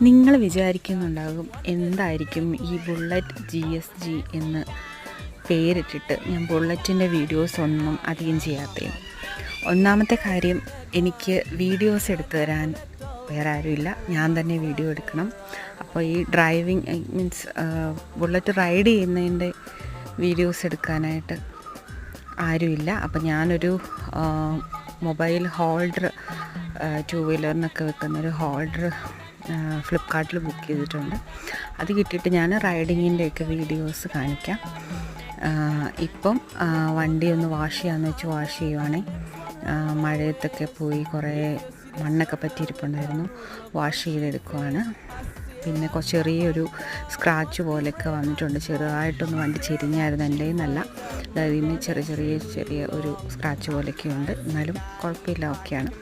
നിങ്ങൾ വിചാരിക്കുന്നുണ്ടാകും എന്തായിരിക്കും ഈ ബുള്ളറ്റ് GSG എന്ന് പേരിട്ടിട്ട് ഞാൻ ബുള്ളറ്റിൻ്റെ വീഡിയോസ് ഒന്നും അധികം ചെയ്യാത്തത്. ഒന്നാമത്തെ കാര്യം, എനിക്ക് വീഡിയോസ് എടുത്തു തരാൻ വേറെ ആരുമില്ല, ഞാൻ തന്നെ വീഡിയോ എടുക്കണം. അപ്പോൾ ഈ ഡ്രൈവിങ് മീൻസ് ബുള്ളറ്റ് റൈഡ് ചെയ്യുന്നതിൻ്റെ വീഡിയോസ് എടുക്കാനായിട്ട് ആരുമില്ല. അപ്പോൾ ഞാനൊരു മൊബൈൽ ഹോൾഡർ, 2 വീലറിനൊക്കെ വെക്കുന്നൊരു ഹോൾഡർ ഫ്ലിപ്കാർട്ടിൽ ബുക്ക് ചെയ്തിട്ടുണ്ട്. അത് കിട്ടിയിട്ട് ഞാൻ റൈഡിങ്ങിൻ്റെയൊക്കെ വീഡിയോസ് കാണിക്കാം. ഇപ്പം വണ്ടി ഒന്ന് വാഷ് ചെയ്യാമെന്ന് വെച്ച് വാഷ് ചെയ്യുവാണേ. മഴയത്തൊക്കെ പോയി കുറേ മണ്ണൊക്കെ പറ്റിയിരിപ്പുണ്ടായിരുന്നു, വാഷ് ചെയ്തെടുക്കുവാണ്. പിന്നെ ചെറിയൊരു സ്ക്രാച്ച് പോലെയൊക്കെ വന്നിട്ടുണ്ട്. ചെറുതായിട്ടൊന്ന് വണ്ടി ചെരിഞ്ഞായിരുന്നു, എൻ്റെ നല്ല അതായത് ഇന്ന് ചെറിയ ഒരു സ്ക്രാച്ച് പോലെയൊക്കെ ഉണ്ട്. എന്നാലും കുഴപ്പമില്ല, ഓക്കെയാണ്.